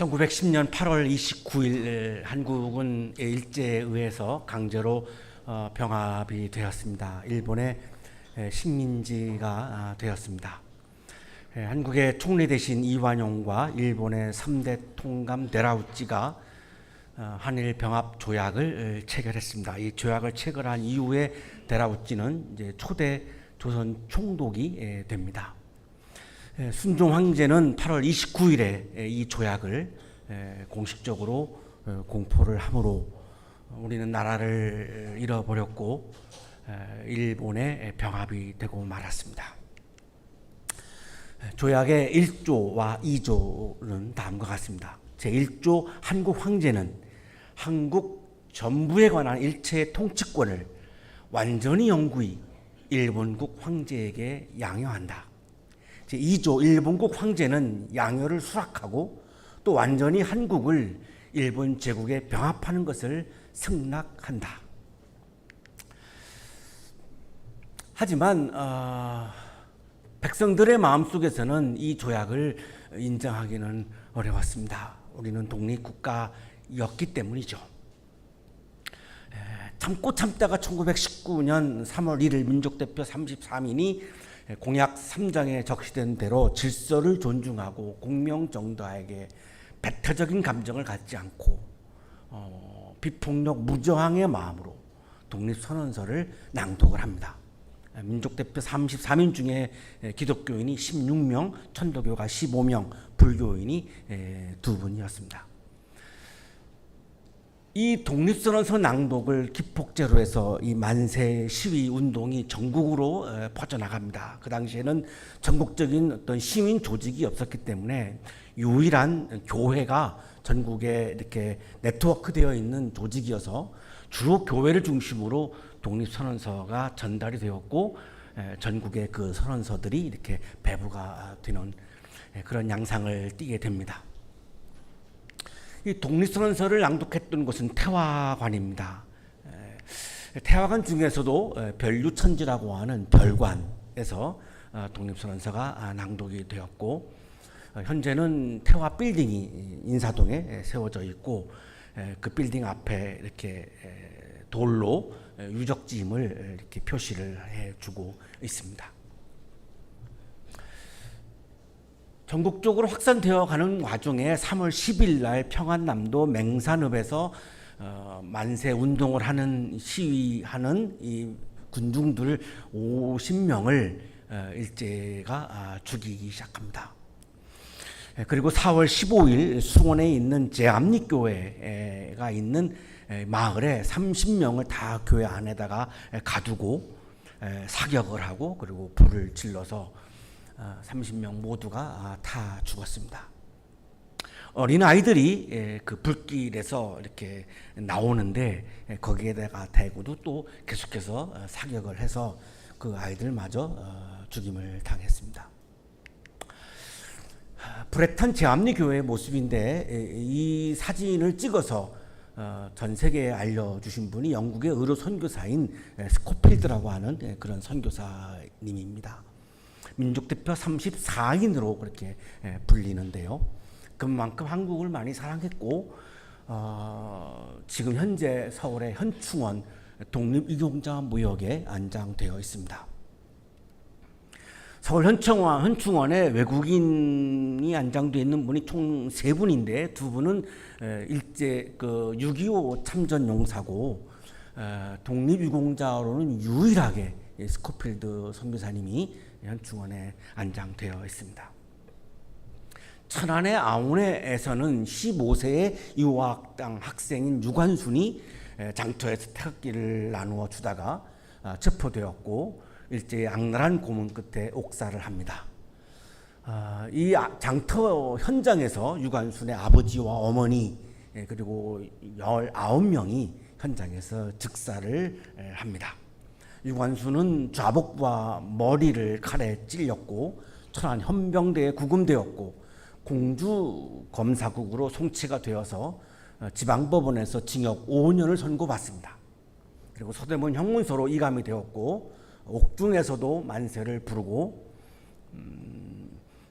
1910년 8월 29일 한국은 일제에 의해서 강제로 병합이 되었습니다. 일본의 식민지가 되었습니다. 한국의 총리 대신 이완용과 일본의 3대 통감 데라우찌가 한일 병합 조약을 체결했습니다. 이 조약을 체결한 이후에 데라우찌는 이제 초대 조선 총독이 됩니다. 순종 황제는 8월 29일에 이 조약을 공식적으로 공포를 함으로 우리는 나라를 잃어버렸고 일본의 병합이 되고 말았습니다. 조약의 1조와 2조는 다음과 같습니다. 제1조 한국 황제는 한국 전부에 관한 일체의 통치권을 완전히 영구히 일본국 황제에게 양요한다. 제2조 일본국 황제는 양요를 수락하고 또 완전히 한국을 일본 제국에 병합하는 것을 승낙한다. 하지만 백성들의 마음속에서는 이 조약을 인정하기는 어려웠습니다. 우리는 독립국가였기 때문이죠. 참고 참다가 1919년 3월 1일 민족대표 33인이 공약 3장에 적시된 대로 질서를 존중하고 공명정대하게 배타적인 감정을 갖지 않고 비폭력 무저항의 마음으로 독립선언서를 낭독을 합니다. 민족대표 33인 중에 기독교인이 16명, 천도교가 15명, 불교인이 2분이었습니다. 이 독립선언서 낭독을 기폭제로 해서 이 만세 시위 운동이 전국으로 퍼져나갑니다. 그 당시에는 전국적인 어떤 시민 조직이 없었기 때문에 유일한 교회가 전국에 이렇게 네트워크되어 있는 조직이어서 주로 교회를 중심으로 독립선언서가 전달이 되었고 전국에 그 선언서들이 이렇게 배부가 되는 그런 양상을 띠게 됩니다. 이 독립선언서를 낭독했던 곳은 태화관입니다. 태화관 중에서도 별유천지라고 하는 별관에서 독립선언서가 낭독이 되었고 현재는 태화 빌딩이 인사동에 세워져 있고 그 빌딩 앞에 이렇게 돌로 유적지임을 이렇게 표시를 해주고 있습니다. 전국적으로 확산되어 가는 와중에 3월 10일 날 평안남도 맹산읍에서 만세 운동을 하는 시위하는 이 군중들 50명을 일제가 죽이기 시작합니다. 그리고 4월 15일 수원에 있는 제암리교회가 있는 마을에 30명을 다 교회 안에다가 가두고 사격을 하고 그리고 불을 질러서 30명 모두가 다 죽었습니다. 어린 아이들이 그 불길에서 이렇게 나오는데 거기에다가 대구도 또 계속해서 사격을 해서 그 아이들마저 죽임을 당했습니다. 불에 탄 제암리 교회의 모습인데 이 사진을 찍어서 전 세계에 알려주신 분이 영국의 의료 선교사인 스코필드라고 하는 그런 선교사님입니다. 민족대표 34인으로 그렇게 불리는데요. 그만큼 한국을 많이 사랑했고 지금 현재 서울의 현충원 독립유공자 무역에 안장되어 있습니다. 서울 현충원에 외국인이 안장되어 있는 분이 총 3분인데 2분은 일제 6.25 참전 용사고 독립유공자로는 유일하게 스코필드 선교사님이 현충원에 안장되어 있습니다. 천안의 아운에서는 15세의 유학당 학생인 유관순이 장터에서 태극기를 나누어 주다가 체포되었고 일제의 악랄한 고문 끝에 옥살을 합니다. 이 장터 현장에서 유관순의 아버지와 어머니 그리고 19명이 현장에서 즉사를 합니다. 유관순은 좌복부와 머리를 칼에 찔렸고 천안 현병대에 구금되었고 공주 검사국으로 송치가 되어서 지방법원에서 징역 5년을 선고받습니다. 그리고 서대문 형문소로 이감이 되었고 옥중에서도 만세를 부르고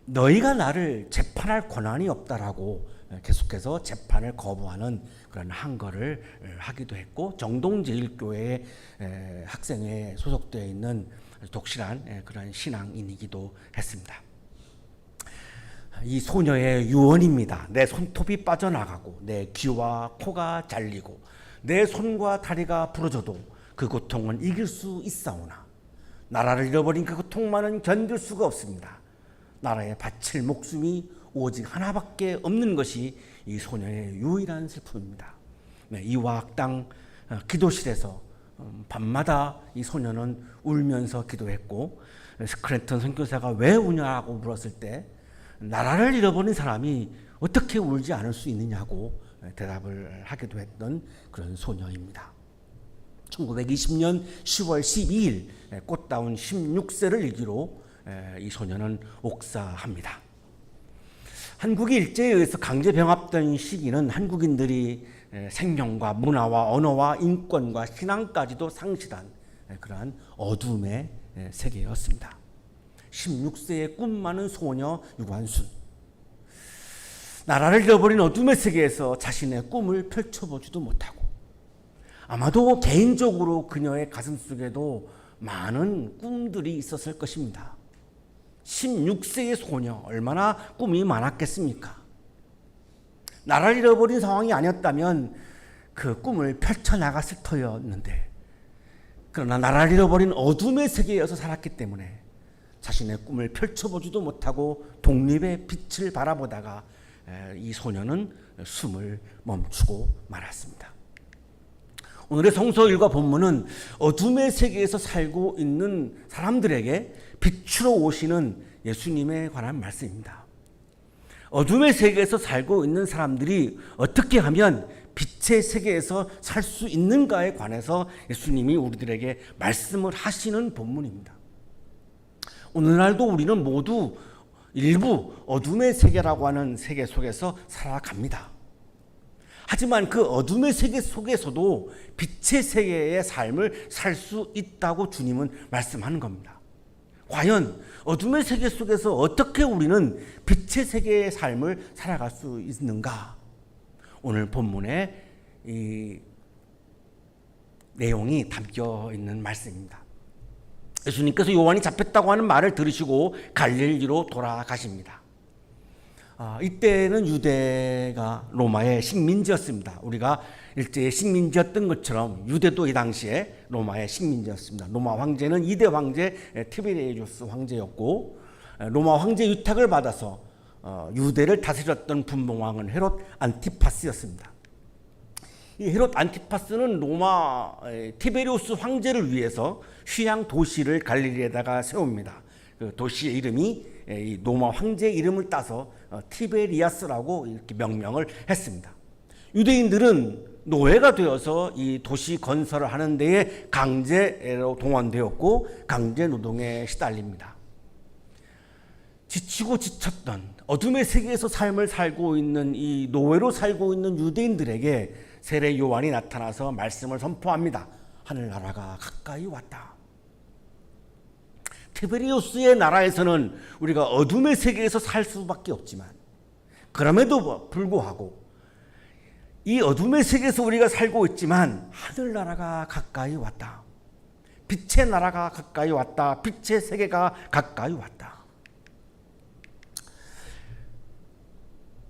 너희가 나를 재판할 권한이 없다라고 계속해서 재판을 거부하는 그런 항거를 하기도 했고, 정동제일교회 학생회에 소속되어 있는 독실한 그런 신앙인이기도 했습니다. 이 소녀의 유언입니다. 내 손톱이 빠져나가고 내 귀와 코가 잘리고 내 손과 다리가 부러져도 그 고통은 이길 수 있사오나 나라를 잃어버린 그 고통만은 견딜 수가 없습니다. 나라에 바칠 목숨이 오직 하나밖에 없는 것이 이 소녀의 유일한 슬픔입니다. 이화학당 기도실에서 밤마다 이 소녀는 울면서 기도했고, 스크랜턴 선교사가 왜 우냐고 물었을 때 나라를 잃어버린 사람이 어떻게 울지 않을 수 있느냐고 대답을 하기도 했던 그런 소녀입니다. 1920년 10월 12일 꽃다운 16세를 일기로 이 소녀는 옥사합니다. 한국이 일제에 의해서 강제 병합된 시기는 한국인들이 생명과 문화와 언어와 인권과 신앙까지도 상실한 그러한 어둠의 세계였습니다. 16세의 꿈 많은 소녀 유관순, 나라를 잃어버린 어둠의 세계에서 자신의 꿈을 펼쳐보지도 못하고, 아마도 개인적으로 그녀의 가슴속에도 많은 꿈들이 있었을 것입니다. 16세의 소녀, 얼마나 꿈이 많았겠습니까? 나라를 잃어버린 상황이 아니었다면 그 꿈을 펼쳐나갔을 터였는데, 그러나 나라를 잃어버린 어둠의 세계에서 살았기 때문에 자신의 꿈을 펼쳐보지도 못하고 독립의 빛을 바라보다가 이 소녀는 숨을 멈추고 말았습니다. 오늘의 성서 일과 본문은 어둠의 세계에서 살고 있는 사람들에게 빛으로 오시는 예수님에 관한 말씀입니다. 어둠의 세계에서 살고 있는 사람들이 어떻게 하면 빛의 세계에서 살 수 있는가에 관해서 예수님이 우리들에게 말씀을 하시는 본문입니다. 오늘날도 우리는 모두 일부 어둠의 세계라고 하는 세계 속에서 살아갑니다. 하지만 그 어둠의 세계 속에서도 빛의 세계의 삶을 살 수 있다고 주님은 말씀하는 겁니다. 과연 어둠의 세계 속에서 어떻게 우리는 빛의 세계의 삶을 살아갈 수 있는가? 오늘 본문에 이 내용이 담겨 있는 말씀입니다. 예수님께서 요한이 잡혔다고 하는 말을 들으시고 갈릴리로 돌아가십니다. 이때는 유대가 로마의 식민지였습니다. 우리가 일제의 식민지였던 것처럼 유대도 이 당시에 로마의 식민지였습니다. 로마 황제는 2대 황제 티베리우스 황제였고, 로마 황제 위탁을 받아서 유대를 다스렸던 분봉왕은 헤롯 안티파스였습니다. 이 헤롯 안티파스는 로마 티베리우스 황제를 위해서 휴양 도시를 갈릴리에다가 세웁니다. 그 도시의 이름이 이 로마 황제의 이름을 따서 티베리아스라고 이렇게 명명을 했습니다. 유대인들은 노예가 되어서 이 도시 건설을 하는 데에 강제로 동원되었고 강제 노동에 시달립니다. 지치고 지쳤던 어둠의 세계에서 삶을 살고 있는 이 노예로 살고 있는 유대인들에게 세례 요한이 나타나서 말씀을 선포합니다. 하늘나라가 가까이 왔다. 티베리우스의 나라에서는 우리가 어둠의 세계에서 살 수밖에 없지만, 그럼에도 불구하고 이 어둠의 세계에서 우리가 살고 있지만 하늘나라가 가까이 왔다. 빛의 나라가 가까이 왔다. 빛의 세계가 가까이 왔다.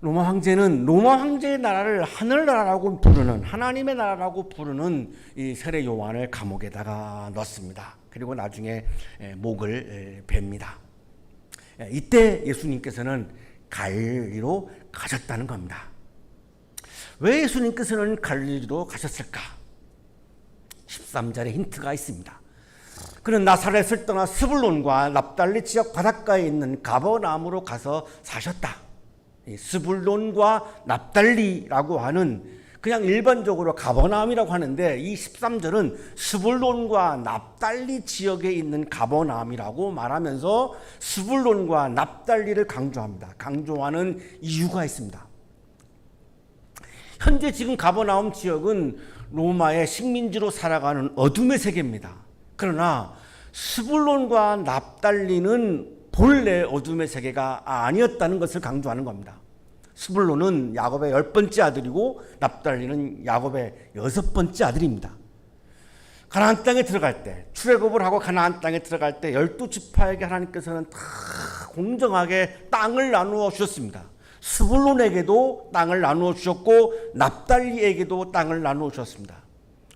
로마 황제는 로마 황제의 나라를 하늘나라라고 부르는, 하나님의 나라라고 부르는 이 세례 요한을 감옥에다가 넣습니다. 그리고 나중에 목을 뱁니다. 이때 예수님께서는 갈릴리로 가셨다는 겁니다. 왜 예수님께서는 갈릴리로 가셨을까? 13절에 힌트가 있습니다. 그는 나사렛을 떠나 스불론과 납달리 지역 바닷가에 있는 가버나움으로 가서 사셨다. 스불론과 납달리라고 하는, 그냥 일반적으로 가버나움이라고 하는데 이 13절은 스불론과 납달리 지역에 있는 가버나움이라고 말하면서 스불론과 납달리를 강조합니다. 강조하는 이유가 있습니다. 현재 지금 가버나움 지역은 로마의 식민지로 살아가는 어둠의 세계입니다. 그러나 스불론과 납달리는 본래 어둠의 세계가 아니었다는 것을 강조하는 겁니다. 스불론은 야곱의 10번째 아들이고 납달리는 야곱의 6번째 아들입니다. 가나안 땅에 들어갈 때, 출애굽을 하고 가나안 땅에 들어갈 때 12지파에게 하나님께서는 다 공정하게 땅을 나누어 주셨습니다. 스불론에게도 땅을 나누어 주셨고 납달리에게도 땅을 나누어 주셨습니다.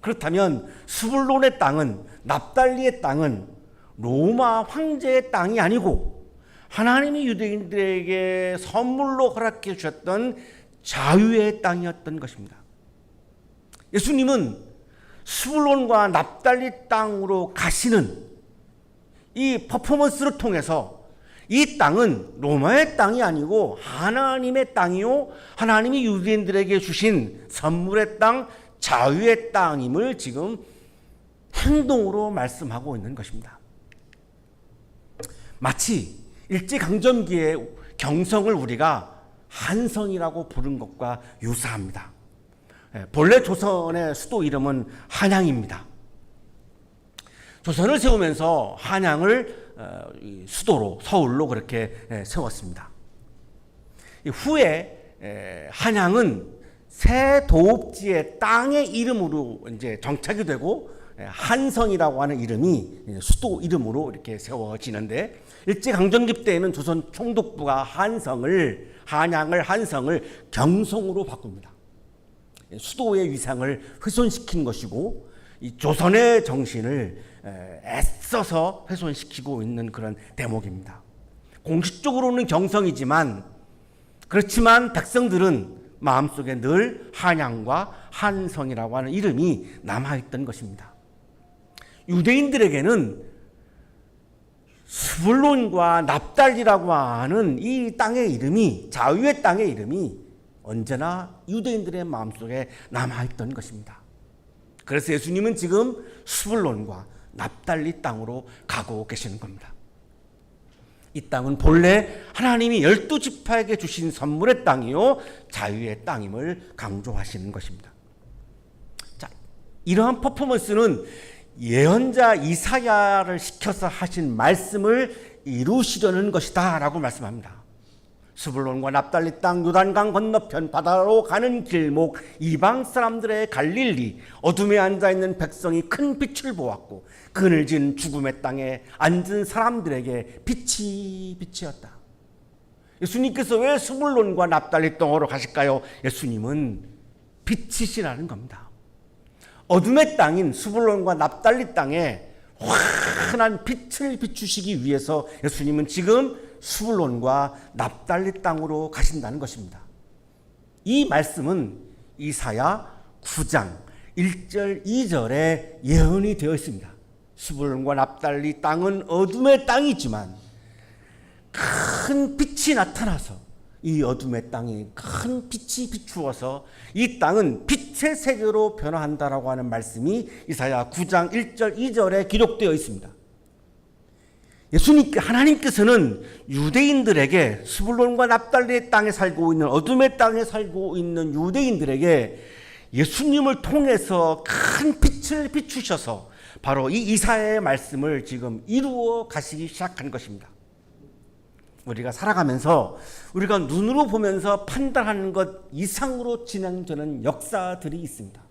그렇다면 스불론의 땅은, 납달리의 땅은 로마 황제의 땅이 아니고 하나님이 유대인들에게 선물로 허락해 주셨던 자유의 땅이었던 것입니다. 예수님은 스불론과 납달리 땅으로 가시는 이 퍼포먼스를 통해서 이 땅은 로마의 땅이 아니고 하나님의 땅이요, 하나님이 유대인들에게 주신 선물의 땅, 자유의 땅임을 지금 행동으로 말씀하고 있는 것입니다. 마치 일제강점기의 경성을 우리가 한성이라고 부른 것과 유사합니다. 본래 조선의 수도 이름은 한양입니다. 조선을 세우면서 한양을 수도로, 서울로 그렇게 세웠습니다. 후에 한양은 새 도읍지의 땅의 이름으로 이제 정착이 되고 한성이라고 하는 이름이 수도 이름으로 이렇게 세워지는데, 일제강점기 때에는 조선 총독부가 한양을 한성을 경성으로 바꿉니다. 수도의 위상을 훼손시킨 것이고 이 조선의 정신을 애써서 훼손시키고 있는 그런 대목입니다. 공식적으로는 경성이지만, 그렇지만 백성들은 마음속에 늘 한양과 한성이라고 하는 이름이 남아있던 것입니다. 유대인들에게는 스불론과 납달리라고 하는 이 땅의 이름이, 자유의 땅의 이름이 언제나 유대인들의 마음속에 남아있던 것입니다. 그래서 예수님은 지금 스불론과 납달리 땅으로 가고 계시는 겁니다. 이 땅은 본래 하나님이 12지파에게 주신 선물의 땅이요, 자유의 땅임을 강조하시는 것입니다. 자, 이러한 퍼포먼스는 예언자 이사야를 시켜서 하신 말씀을 이루시려는 것이다 라고 말씀합니다. 스불론과 납달리 땅, 요단강 건너편 바다로 가는 길목, 이방 사람들의 갈릴리, 어둠에 앉아있는 백성이 큰 빛을 보았고 그늘진 죽음의 땅에 앉은 사람들에게 빛이 빛이었다. 예수님께서 왜 스불론과 납달리 땅으로 가실까요? 예수님은 빛이시라는 겁니다. 어둠의 땅인 스불론과 납달리 땅에 환한 빛을 비추시기 위해서 예수님은 지금 스불론과 납달리 땅으로 가신다는 것입니다. 이 말씀은 이사야 9장 1절 2절에 예언이 되어 있습니다. 스불론과 납달리 땅은 어둠의 땅이지만 큰 빛이 나타나서 이 어둠의 땅에 큰 빛이 비추어서 이 땅은 빛의 세계로 변화한다라고 하는 말씀이 이사야 9장 1절 2절에 기록되어 있습니다. 하나님께서는 유대인들에게, 스불론과 납달리의 땅에 살고 있는, 어둠의 땅에 살고 있는 유대인들에게 예수님을 통해서 큰 빛을 비추셔서 바로 이 이사야의 말씀을 지금 이루어 가시기 시작한 것입니다. 우리가 살아가면서 우리가 눈으로 보면서 판단하는 것 이상으로 진행되는 역사들이 있습니다.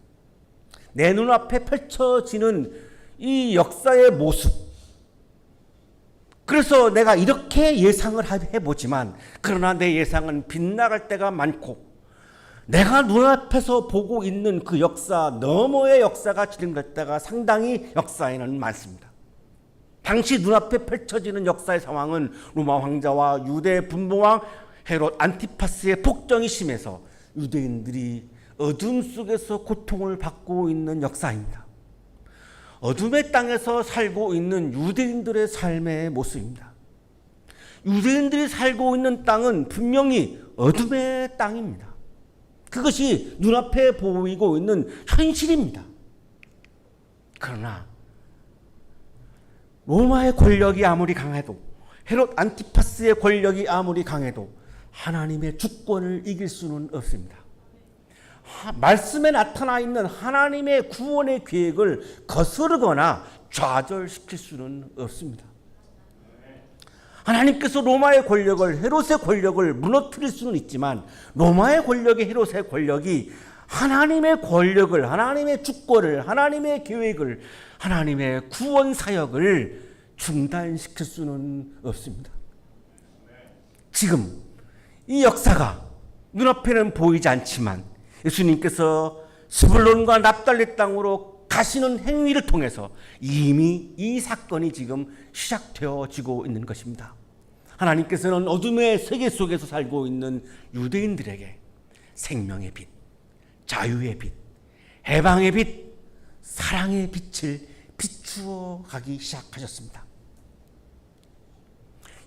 내 눈앞에 펼쳐지는 이 역사의 모습, 그래서 내가 이렇게 예상을 해보지만, 그러나 내 예상은 빗나갈 때가 많고 내가 눈앞에서 보고 있는 그 역사 너머의 역사가 진행될 때가 상당히 역사에는 많습니다. 당시 눈앞에 펼쳐지는 역사의 상황은 로마 황자와 유대 분봉왕 헤롯 안티파스의 폭정이 심해서 유대인들이 어둠 속에서 고통을 받고 있는 역사입니다. 어둠의 땅에서 살고 있는 유대인들의 삶의 모습입니다. 유대인들이 살고 있는 땅은 분명히 어둠의 땅입니다. 그것이 눈앞에 보이고 있는 현실입니다. 그러나 로마의 권력이 아무리 강해도, 헤롯 안티파스의 권력이 아무리 강해도 하나님의 주권을 이길 수는 없습니다. 말씀에 나타나 있는 하나님의 구원의 계획을 거스르거나 좌절시킬 수는 없습니다. 하나님께서 로마의 권력을, 헤롯의 권력을 무너뜨릴 수는 있지만 로마의 권력이, 헤롯의 권력이 하나님의 권력을, 하나님의 주권을, 하나님의 계획을, 하나님의 구원 사역을 중단시킬 수는 없습니다. 지금 이 역사가 눈앞에는 보이지 않지만 예수님께서 스불론과 납달리 땅으로 가시는 행위를 통해서 이미 이 사건이 지금 시작되어지고 있는 것입니다. 하나님께서는 어둠의 세계 속에서 살고 있는 유대인들에게 생명의 빛, 자유의 빛, 해방의 빛, 사랑의 빛을 비추어 가기 시작하셨습니다.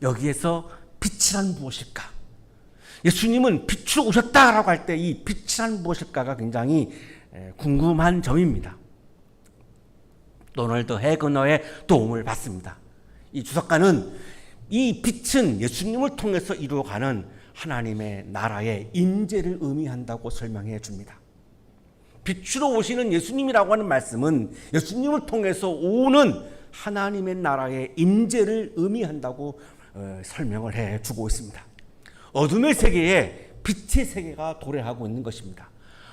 여기에서 빛이란 무엇일까? 예수님은 빛으로 오셨다라고 할 때 이 빛이란 무엇일까가 굉장히 궁금한 점입니다. 도널드 해거너의 도움을 받습니다. 이 주석가는 이 빛은 예수님을 통해서 이루어가는 하나님의 나라의 임재를 의미한다고 설명해 줍니다. 빛으로 오시는 예수님이라고 하는 말씀은 예수님을 통해서 오는 하나님의 나라의 임재를 의미한다고 설명을 해주고 있습니다. 어둠의 세계에 빛의 세계가 도래하고 있는 것입니다.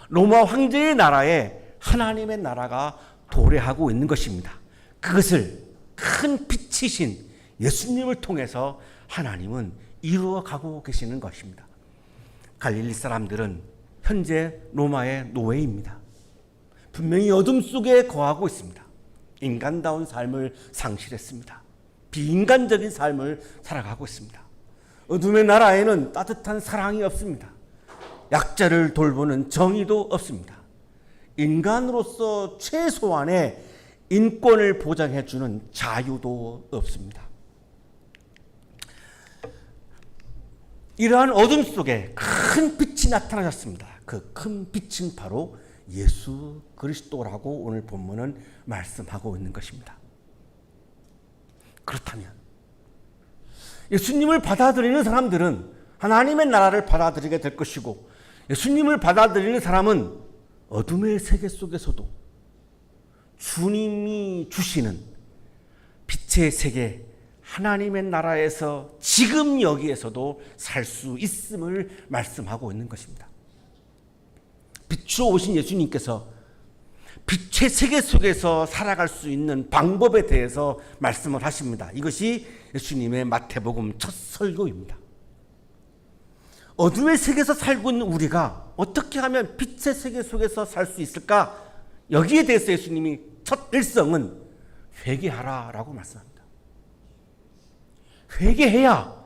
로마 황제의 나라에 하나님의 나라가 도래하고 있는 것입니다. 그것을 큰 빛이신 예수님을 통해서 하나님은 이루어가고 계시는 것입니다. 갈릴리 사람들은 현재 로마의 노예입니다. 분명히 어둠 속에 거하고 있습니다. 인간다운 삶을 상실했습니다. 비인간적인 삶을 살아가고 있습니다. 어둠의 나라에는 따뜻한 사랑이 없습니다. 약자를 돌보는 정의도 없습니다. 인간으로서 최소한의 인권을 보장해주는 자유도 없습니다. 이러한 어둠 속에 큰 빛이 나타나셨습니다. 그 큰 빛은 바로 예수 그리스도라고 오늘 본문은 말씀하고 있는 것입니다. 그렇다면 예수님을 받아들이는 사람들은 하나님의 나라를 받아들이게 될 것이고, 예수님을 받아들이는 사람은 어둠의 세계 속에서도 주님이 주시는 빛의 세계, 하나님의 나라에서 지금 여기에서도 살 수 있음을 말씀하고 있는 것입니다. 빛으로 오신 예수님께서 빛의 세계 속에서 살아갈 수 있는 방법에 대해서 말씀을 하십니다. 이것이 예수님의 마태복음 첫 설교입니다. 어둠의 세계에서 살고 있는 우리가 어떻게 하면 빛의 세계 속에서 살 수 있을까? 여기에 대해서 예수님이 첫 일성은 회개하라라고 말씀합니다. 회개해야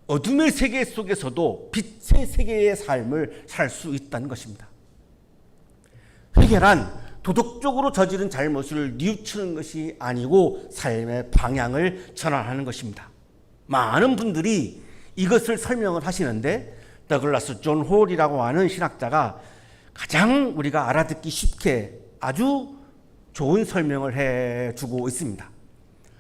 어둠의 세계 속에서도 빛의 세계의 삶을 살 수 있다는 것입니다. 회개란 도덕적으로 저지른 잘못을 뉘우치는 것이 아니고 삶의 방향을 전환하는 것입니다. 많은 분들이 이것을 설명을 하시는데 더글라스 존 홀이라고 하는 신학자가 가장 우리가 알아듣기 쉽게 아주 좋은 설명을 해주고 있습니다.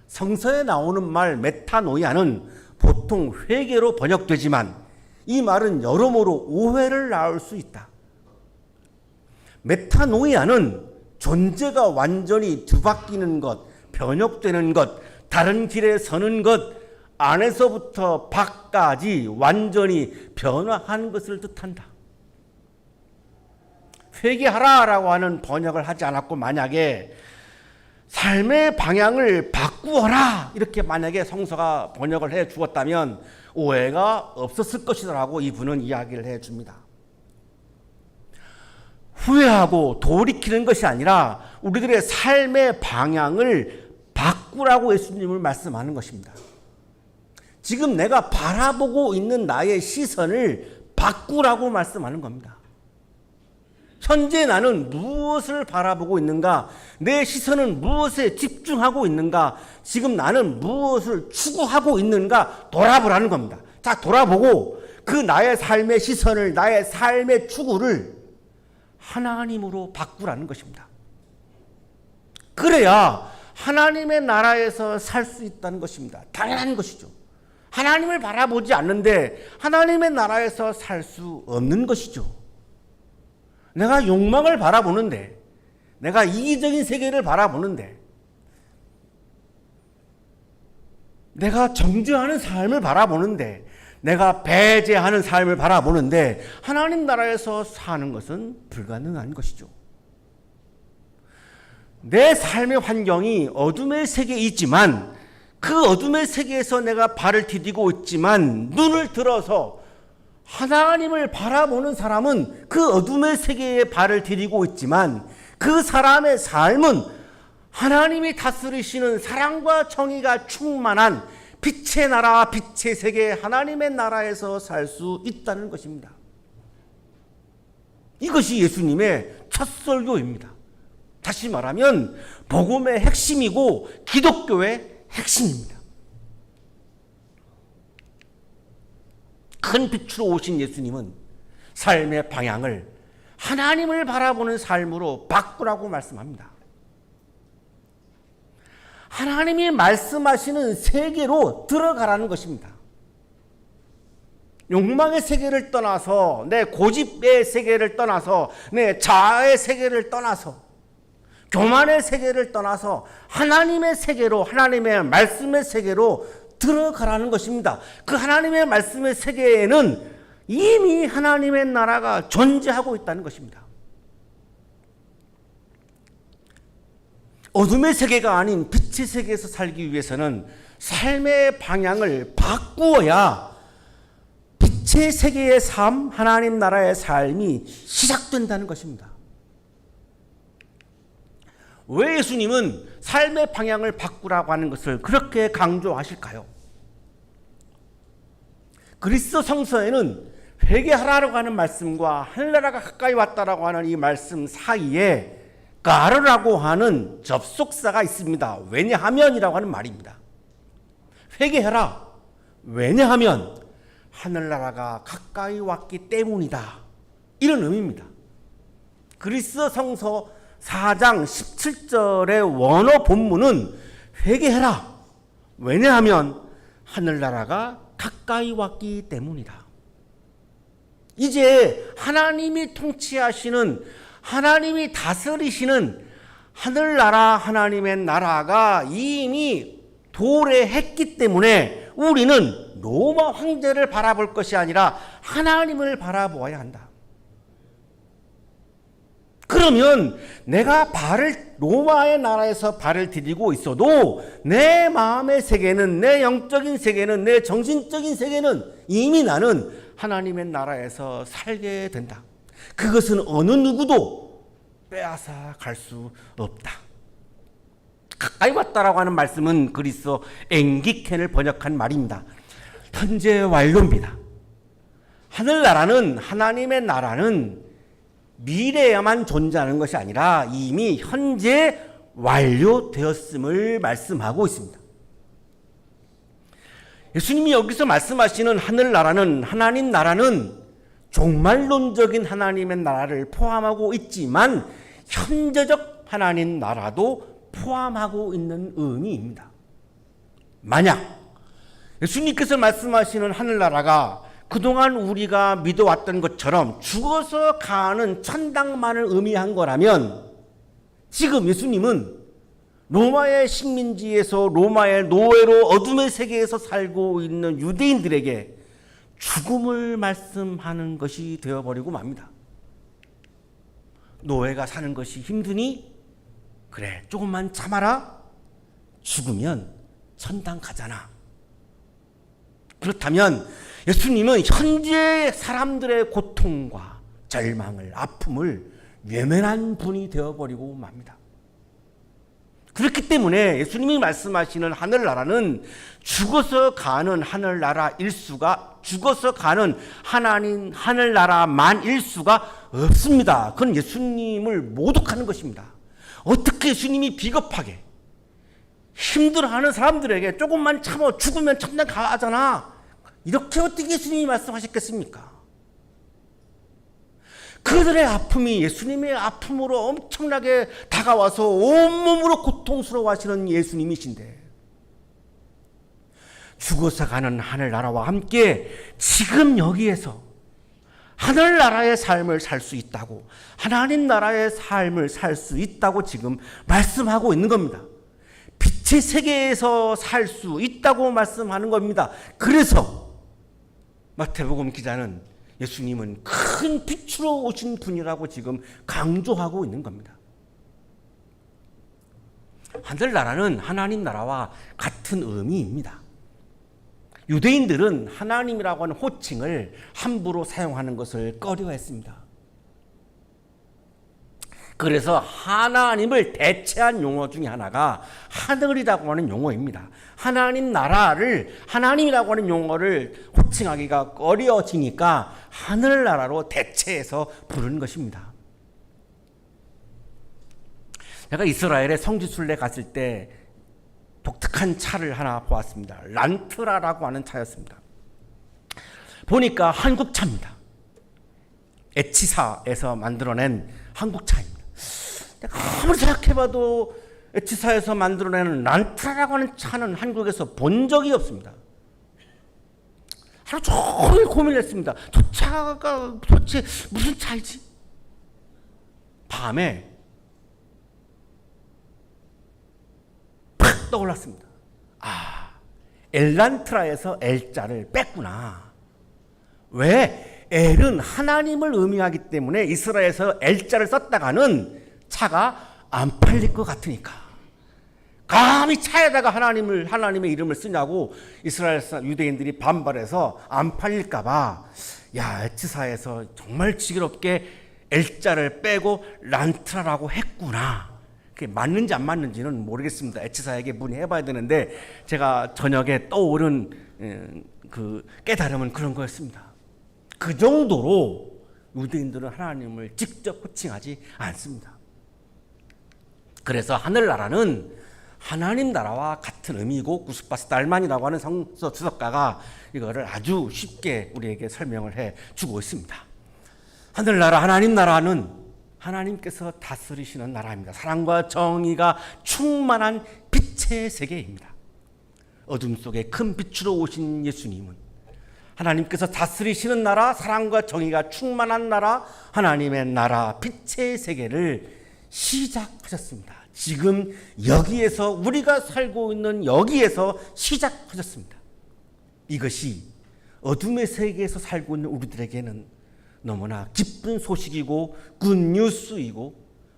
성서에 나오는 말 메타노이아는 보통 회개로 번역되지만 이 말은 여러모로 오해를 낳을 수 있다. 메타노이아는 존재가 완전히 뒤바뀌는 것, 변혁되는 것, 다른 길에 서는 것, 안에서부터 밖까지 완전히 변화하는 것을 뜻한다. 회개하라라고 하는 번역을 하지 않았고 만약에 삶의 방향을 바꾸어라 이렇게 만약에 성서가 번역을 해 주었다면 오해가 없었을 것이라고 이분은 이야기를 해 줍니다. 후회하고 돌이키는 것이 아니라 우리들의 삶의 방향을 바꾸라고 예수님을 말씀하는 것입니다. 지금 내가 바라보고 있는 나의 시선을 바꾸라고 말씀하는 겁니다. 현재 나는 무엇을 바라보고 있는가? 내 시선은 무엇에 집중하고 있는가? 지금 나는 무엇을 추구하고 있는가? 돌아보라는 겁니다. 자, 돌아보고 그 나의 삶의 시선을, 나의 삶의 추구를 하나님으로 바꾸라는 것입니다. 그래야 하나님의 나라에서 살 수 있다는 것입니다. 당연한 것이죠. 하나님을 바라보지 않는데 하나님의 나라에서 살 수 없는 것이죠. 내가 욕망을 바라보는데, 내가 이기적인 세계를 바라보는데, 내가 정죄하는 삶을 바라보는데, 내가 배제하는 삶을 바라보는데 하나님 나라에서 사는 것은 불가능한 것이죠. 내 삶의 환경이 어둠의 세계에 있지만, 그 어둠의 세계에서 내가 발을 디디고 있지만, 눈을 들어서 하나님을 바라보는 사람은 그 어둠의 세계에 발을 디디고 있지만, 그 사람의 삶은 하나님이 다스리시는 사랑과 정의가 충만한 빛의 나라, 빛의 세계, 하나님의 나라에서 살 수 있다는 것입니다. 이것이 예수님의 첫 설교입니다. 다시 말하면 복음의 핵심이고 기독교의 핵심입니다. 큰 빛으로 오신 예수님은 삶의 방향을 하나님을 바라보는 삶으로 바꾸라고 말씀합니다. 하나님이 말씀하시는 세계로 들어가라는 것입니다. 욕망의 세계를 떠나서, 내 고집의 세계를 떠나서, 내 자아의 세계를 떠나서, 교만의 세계를 떠나서 하나님의 세계로, 하나님의 말씀의 세계로 들어가라는 것입니다. 그 하나님의 말씀의 세계에는 이미 하나님의 나라가 존재하고 있다는 것입니다. 어둠의 세계가 아닌 빛의 세계에서 살기 위해서는 삶의 방향을 바꾸어야 빛의 세계의 삶, 하나님 나라의 삶이 시작된다는 것입니다. 왜 예수님은 삶의 방향을 바꾸라고 하는 것을 그렇게 강조하실까요? 그리스도 성서에는 회개하라고 하는 말씀과 하늘나라가 가까이 왔다라고 하는 이 말씀 사이에 가르라고 하는 접속사가 있습니다. 왜냐하면이라고 하는 말입니다. 회개해라. 왜냐하면 하늘나라가 가까이 왔기 때문이다. 이런 의미입니다. 그리스도 성서 4장 17절의 원어 본문은 회개해라. 왜냐하면 하늘나라가 가까이 왔기 때문이다. 이제 하나님이 통치하시는, 하나님이 다스리시는 하늘나라, 하나님의 나라가 이미 도래했기 때문에 우리는 로마 황제를 바라볼 것이 아니라 하나님을 바라보아야 한다. 그러면 내가 로마의 나라에서 발을 디디고 있어도 내 마음의 세계는, 내 영적인 세계는, 내 정신적인 세계는 이미 나는 하나님의 나라에서 살게 된다. 그것은 어느 누구도 빼앗아 갈 수 없다. 가까이 왔다라고 하는 말씀은 그리스어 엥기켄을 번역한 말입니다. 현재 완료입니다. 하늘나라는, 하나님의 나라는 미래에만 존재하는 것이 아니라 이미 현재 완료되었음을 말씀하고 있습니다. 예수님이 여기서 말씀하시는 하늘나라는, 하나님 나라는 종말론적인 하나님의 나라를 포함하고 있지만 현재적 하나님 나라도 포함하고 있는 의미입니다. 만약 예수님께서 말씀하시는 하늘나라가 그동안 우리가 믿어왔던 것처럼 죽어서 가는 천당만을 의미한 거라면, 지금 예수님은 로마의 식민지에서, 로마의 노예로 어둠의 세계에서 살고 있는 유대인들에게 죽음을 말씀하는 것이 되어버리고 맙니다. 노예가 사는 것이 힘드니? 그래, 조금만 참아라. 죽으면 천당 가잖아. 그렇다면 예수님은 현재 사람들의 고통과 절망을, 아픔을 외면한 분이 되어버리고 맙니다. 그렇기 때문에 예수님이 말씀하시는 하늘나라는 죽어서 가는 하늘나라 일수가, 죽어서 가는 하나님 하늘나라만 일수가 없습니다. 그건 예수님을 모독하는 것입니다. 어떻게 예수님이 비겁하게 힘들어하는 사람들에게 조금만 참아 죽으면 천당 가잖아, 이렇게 어떻게 예수님이 말씀하셨겠습니까? 그들의 아픔이 예수님의 아픔으로 엄청나게 다가와서 온몸으로 고통스러워하시는 예수님이신데, 죽어서 가는 하늘나라와 함께 지금 여기에서 하늘나라의 삶을 살 수 있다고, 하나님 나라의 삶을 살 수 있다고 지금 말씀하고 있는 겁니다. 빛의 세계에서 살 수 있다고 말씀하는 겁니다. 그래서 마태복음 기자는 예수님은 큰 빛으로 오신 분이라고 지금 강조하고 있는 겁니다. 하늘나라는 하나님 나라와 같은 의미입니다. 유대인들은 하나님이라고 하는 호칭을 함부로 사용하는 것을 꺼려했습니다. 그래서 하나님을 대체한 용어 중에 하나가 하늘이라고 하는 용어입니다. 하나님 나라를 하나님이라고 하는 용어를 호칭하기가 꺼려지니까 하늘나라로 대체해서 부르는 것입니다. 제가 이스라엘에 성지순례 갔을 때 독특한 차를 하나 보았습니다. 란트라라고 하는 차였습니다. 보니까 한국 차입니다. 에치사에서 만들어낸 한국 차입니다. 내가 아무리 생각해봐도 에치사에서 만들어내는 란트라라고 하는 차는 한국에서 본 적이 없습니다. 하루 종일 고민을 했습니다. 저 차가 도대체 무슨 차이지? 밤에 팍 떠올랐습니다. 아, 엘란트라에서 L자를 뺐구나. 왜? L은 하나님을 의미하기 때문에 이스라엘에서 L자를 썼다가는 차가 안 팔릴 것 같으니까. 감히 차에다가 하나님의 이름을 쓰냐고 이스라엘 유대인들이 반발해서 안 팔릴까봐, 야, 에치사에서 정말 지겹게 L자를 빼고 란트라라고 했구나. 그게 맞는지 안 맞는지는 모르겠습니다. 에치사에게 문의해봐야 되는데 제가 저녁에 떠오른 그 깨달음은 그런 거였습니다. 그 정도로 유대인들은 하나님을 직접 호칭하지 않습니다. 그래서 하늘나라는 하나님 나라와 같은 의미고 구스파스 달만이라고 하는 성서 주석가가 이거를 아주 쉽게 우리에게 설명을 해 주고 있습니다. 하늘나라, 하나님 나라는 하나님께서 다스리시는 나라입니다. 사랑과 정의가 충만한 빛의 세계입니다. 어둠 속에 큰 빛으로 오신 예수님은 하나님께서 다스리시는 나라, 사랑과 정의가 충만한 나라, 하나님의 나라, 빛의 세계를 시작하셨습니다. 지금 여기에서 우리가 살고 있는 여기에서 시작하셨습니다. 이것이 어둠의 세계에서 살고 있는 우리들에게는 너무나 기쁜 소식이고 굿뉴스이고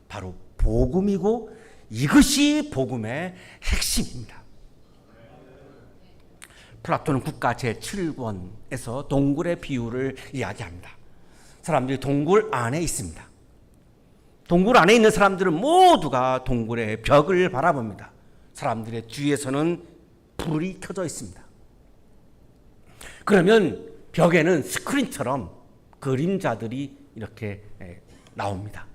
바로 복음이고 이것이 복음의 핵심입니다. 플라톤은 국가 제7권에서 동굴의 비유를 이야기합니다. 사람들이 동굴 안에 있습니다. 동굴 안에 있는 사람들은 모두가 동굴의 벽을 바라봅니다. 사람들의 뒤에서는 불이 켜져 있습니다. 그러면 벽에는 스크린처럼 그림자들이 이렇게 나옵니다.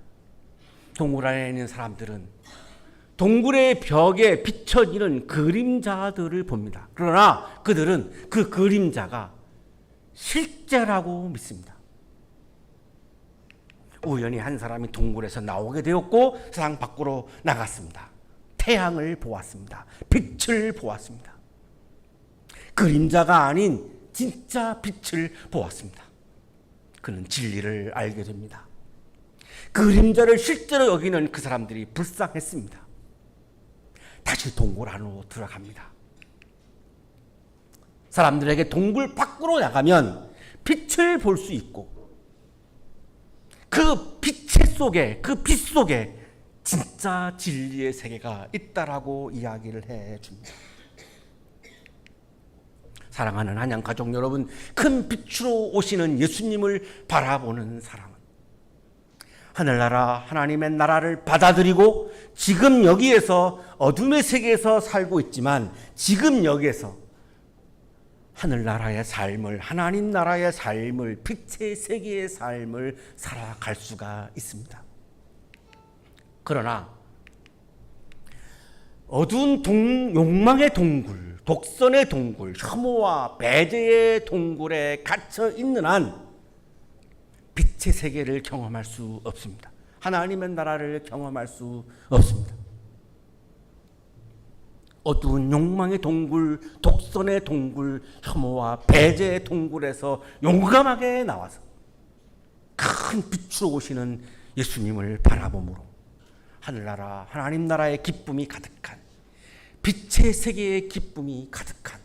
동굴 안에 있는 사람들은 동굴의 벽에 비춰지는 그림자들을 봅니다. 그러나 그들은 그 그림자가 실제라고 믿습니다. 우연히 한 사람이 동굴에서 나오게 되었고 세상 밖으로 나갔습니다. 태양을 보았습니다. 빛을 보았습니다. 그림자가 아닌 진짜 빛을 보았습니다. 그는 진리를 알게 됩니다. 그림자를 실제로 여기는 그 사람들이 불쌍했습니다. 다시 동굴 안으로 들어갑니다. 사람들에게 동굴 밖으로 나가면 빛을 볼 수 있고 그 빛의 속에, 그 빛 속에 진짜 진리의 세계가 있다라고 이야기를 해줍니다. 사랑하는 한양 가족 여러분, 큰 빛으로 오시는 예수님을 바라보는 사람은 하늘나라 하나님의 나라를 받아들이고 지금 여기에서 어둠의 세계에서 살고 있지만 지금 여기에서 하늘나라의 삶을, 하나님 나라의 삶을, 빛의 세계의 삶을 살아갈 수가 있습니다. 그러나 어두운 욕망의 동굴, 독선의 동굴, 혐오와 배제의 동굴에 갇혀 있는 한 빛의 세계를 경험할 수 없습니다. 하나님의 나라를 경험할 수 없습니다. 어두운 욕망의 동굴, 독선의 동굴, 혐오와 배제의 동굴에서 용감하게 나와서 큰 빛으로 오시는 예수님을 바라보므로 하늘나라, 하나님 나라의 기쁨이 가득한 빛의 세계의 기쁨이 가득한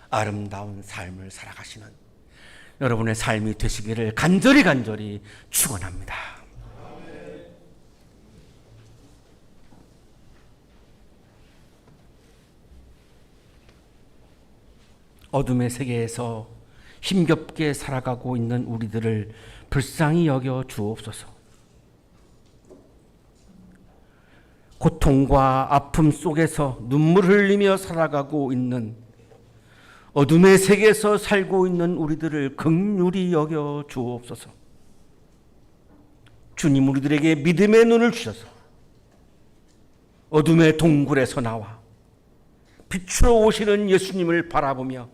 아름다운 삶을 살아가시는 여러분의 삶이 되시기를 간절히 축원합니다. 어둠의 세계에서 힘겹게 살아가고 있는 우리들을 불쌍히 여겨 주옵소서. 고통과 아픔 속에서 눈물을 흘리며 살아가고 있는 어둠의 세계에서 살고 있는 우리들을 긍휼히 여겨 주옵소서. 주님, 우리들에게 믿음의 눈을 주셔서 어둠의 동굴에서 나와 빛으로 오시는 예수님을 바라보며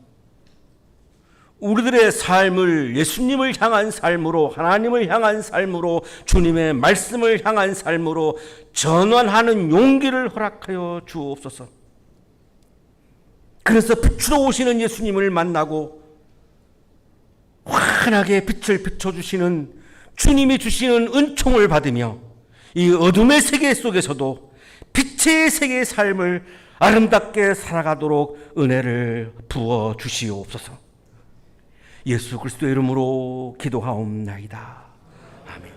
우리들의 삶을 예수님을 향한 삶으로, 하나님을 향한 삶으로, 주님의 말씀을 향한 삶으로 전환하는 용기를 허락하여 주옵소서. 그래서 빛으로 오시는 예수님을 만나고 환하게 빛을 비춰주시는 주님이 주시는 은총을 받으며 이 어둠의 세계 속에서도 빛의 세계의 삶을 아름답게 살아가도록 은혜를 부어 주시옵소서. 예수 그리스도의 이름으로 기도하옵나이다. 아멘.